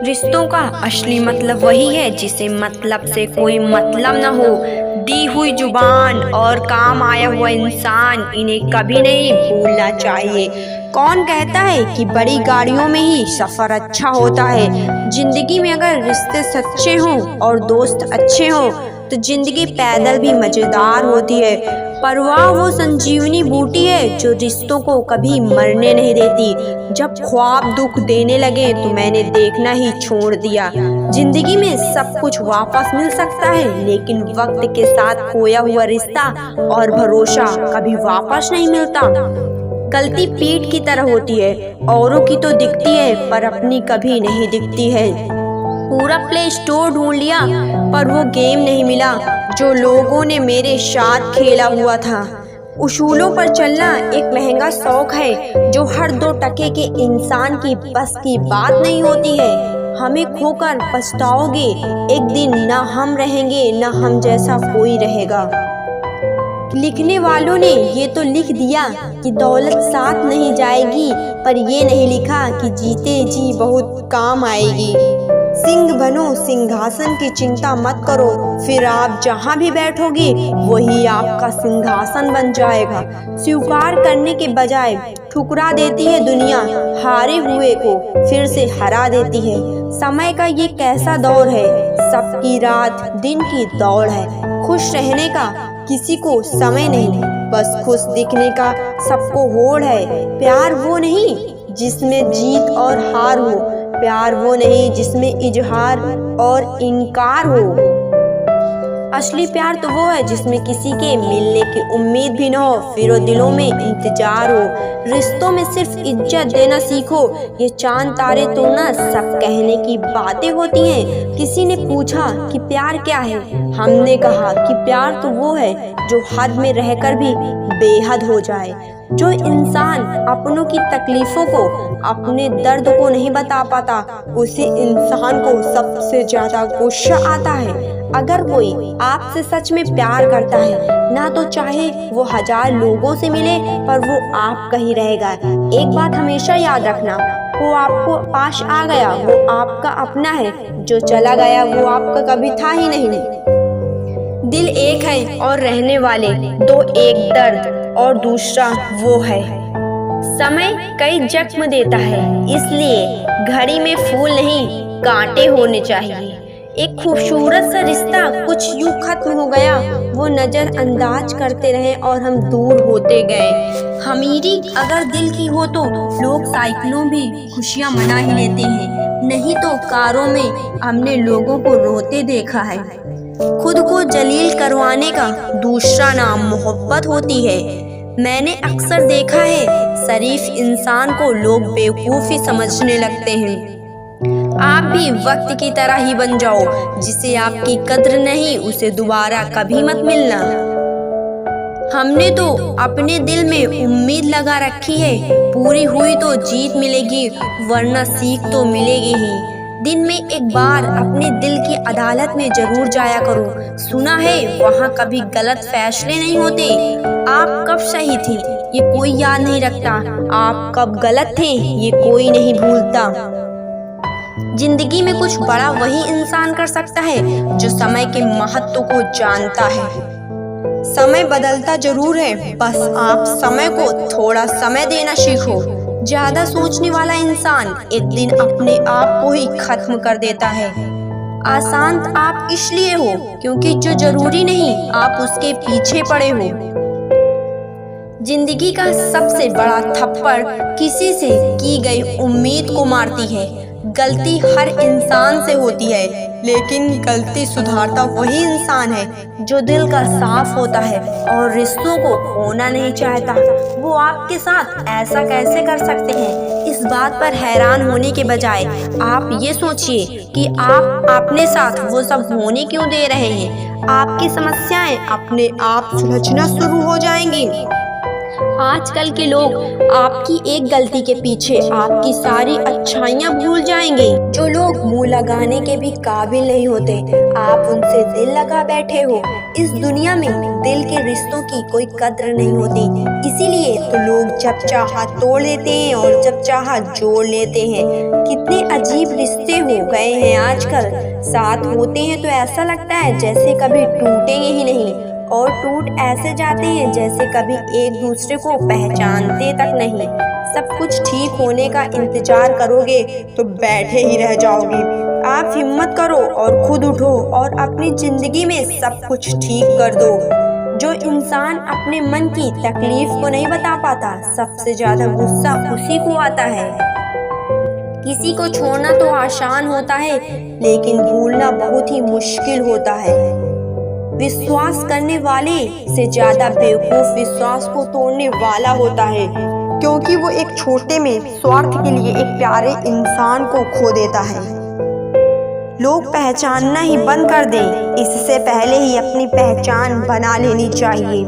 रिश्तों का असली मतलब वही है जिसे मतलब से कोई मतलब न हो। दी हुई जुबान और काम आया हुआ इंसान, इन्हें कभी नहीं भूलना चाहिए। कौन कहता है कि बड़ी गाड़ियों में ही सफर अच्छा होता है। जिंदगी में अगर रिश्ते सच्चे हों और दोस्त अच्छे हों तो जिंदगी पैदल भी मजेदार होती है। परवाह वो संजीवनी बूटी है जो रिश्तों को कभी मरने नहीं देती। जब ख्वाब दुख देने लगे तो मैंने देखना ही छोड़ दिया। जिंदगी में सब कुछ वापस मिल सकता है, लेकिन वक्त के साथ खोया हुआ रिश्ता और भरोसा कभी वापस नहीं मिलता। गलती पीठ की तरह होती है, औरों की तो दिखती है पर अपनी कभी नहीं दिखती है। पूरा प्ले स्टोर ढूंढ लिया पर वो गेम नहीं मिला जो लोगों ने मेरे साथ खेला हुआ था। उसूलों पर चलना एक महंगा शौक है जो हर 2 टके के इंसान की बस की बात नहीं होती है। हमें खोकर पछताओगे एक दिन, ना हम रहेंगे ना हम जैसा कोई रहेगा। लिखने वालों ने ये तो लिख दिया कि दौलत साथ नहीं जाएगी, पर ये नहीं लिखा कि जीते जी बहुत काम आएगी। सिंह बनो, सिंहासन की चिंता मत करो, फिर आप जहाँ भी बैठोगे वही आपका सिंहासन बन जाएगा। स्वीकार करने के बजाय ठुकरा देती है दुनिया, हारे हुए को फिर से हरा देती है। समय का ये कैसा दौर है, सबकी रात दिन की दौड़ है। खुश रहने का किसी को समय नहीं, बस खुश दिखने का सबको होड़ है। प्यार वो नहीं जिसमें जीत और हार हो, प्यार वो नहीं जिसमें इजहार और इनकार हो। असली प्यार तो वो है जिसमें किसी के मिलने की उम्मीद भी न हो, फिर वो दिलों में इंतजार हो। रिश्तों में सिर्फ इज्जत देना सीखो, ये चांद तारे तोड़ना सब कहने की बातें होती हैं। किसी ने पूछा कि प्यार क्या है, हमने कहा कि प्यार तो वो है जो हद में रहकर भी बेहद हो जाए। जो इंसान अपनों की तकलीफों को, अपने दर्द को नहीं बता पाता, उसी इंसान को सबसे ज्यादा गुस्सा आता है। अगर कोई आपसे सच में प्यार करता है ना, तो चाहे वो 1000 लोगों से मिले पर वो आपका ही रहेगा। एक बात हमेशा याद रखना, वो आपको पास आ गया वो आपका अपना है, जो चला गया वो आपका कभी था ही नहीं। दिल एक है और रहने वाले 2, एक दर्द और दूसरा वो है। समय कई जख्म देता है, इसलिए घड़ी में फूल नहीं कांटे होने चाहिए। एक खूबसूरत सा रिश्ता कुछ यूं खत्म हो गया, वो नजरअंदाज करते रहे और हम दूर होते गए। अमीरी अगर दिल की हो तो लोग साइकिलों भी खुशियां मना ही लेते हैं, नहीं तो कारों में हमने लोगों को रोते देखा है। खुद को जलील करवाने का दूसरा नाम मोहब्बत होती है। मैंने अक्सर देखा है शरीफ इंसान को लोग बेवकूफ़ी समझने लगते हैं। आप भी वक्त की तरह ही बन जाओ, जिसे आपकी कद्र नहीं उसे दोबारा कभी मत मिलना। हमने तो अपने दिल में उम्मीद लगा रखी है, पूरी हुई तो जीत मिलेगी वरना सीख तो मिलेगी ही। दिन में एक बार अपने दिल की अदालत में जरूर जाया करो। सुना है वहाँ कभी गलत फैसले नहीं होते। आप कब सही थी ये कोई याद नहीं रखता, आप कब गलत थे ये कोई नहीं भूलता। जिंदगी में कुछ बड़ा वही इंसान कर सकता है जो समय के महत्व को जानता है। समय बदलता जरूर है, बस आप समय को थोड़ा समय देना सीखो। ज्यादा सोचने वाला इंसान एक दिन अपने आप को ही खत्म कर देता है। आसान आप इसलिए हो क्योंकि जो जरूरी नहीं आप उसके पीछे पड़े हो। जिंदगी का सबसे बड़ा थप्पड़ किसी से की गई उम्मीद को मारती है। गलती हर इंसान से होती है, लेकिन गलती सुधारता वही इंसान है जो दिल का साफ होता है और रिश्तों को खोना नहीं चाहता। वो आपके साथ ऐसा कैसे कर सकते हैं, इस बात पर हैरान होने के बजाय आप ये सोचिए कि आप अपने साथ वो सब होने क्यों दे रहे हैं। आपकी समस्याएं अपने आप सुलझना शुरू हो जाएंगी। आजकल के लोग आपकी एक गलती के पीछे आपकी सारी अच्छाइयाँ भूल जाएंगे। जो लोग मुंह लगाने के भी काबिल नहीं होते, आप उनसे दिल लगा बैठे हो। इस दुनिया में दिल के रिश्तों की कोई कद्र नहीं होती, इसीलिए तो लोग जब चाहा तोड़ देते हैं और जब चाहा जोड़ लेते हैं। कितने अजीब रिश्ते हो गए हैं आजकल। साथ होते हैं तो ऐसा लगता है जैसे कभी टूटेंगे ही नहीं, और टूट ऐसे जाते हैं जैसे कभी एक दूसरे को पहचानते तक नहीं। सब कुछ ठीक होने का इंतजार करोगे तो बैठे ही रह जाओगे। आप हिम्मत करो और खुद उठो और अपनी जिंदगी में सब कुछ ठीक कर दो। जो इंसान अपने मन की तकलीफ को नहीं बता पाता, सबसे ज्यादा गुस्सा उसी को आता है। किसी को छोड़ना तो आसान होता है, लेकिन भूलना बहुत ही मुश्किल होता है। विश्वास करने वाले से ज्यादा बेवकूफ विश्वास को तोड़ने वाला होता है, क्योंकि वो एक छोटे में स्वार्थ के लिए एक प्यारे इंसान को खो देता है। लोग पहचानना ही बंद कर दें, इससे पहले ही अपनी पहचान बना लेनी चाहिए।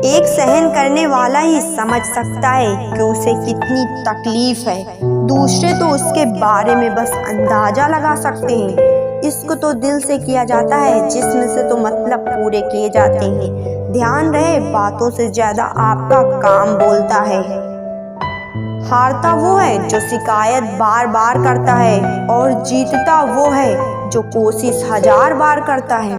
एक सहन करने वाला ही समझ सकता है कि उसे कितनी तकलीफ है, दूसरे तो उसके बारे में बस अंदाजा लगा सकते हैं। इश्क तो दिल से किया जाता है, जिस्म से तो मतलब पूरे किए जाते हैं। ध्यान रहे, बातों से ज्यादा आपका काम बोलता है। हारता वो है जो शिकायत बार बार करता है, और जीतता वो है जो कोशिश 1000 बार करता है।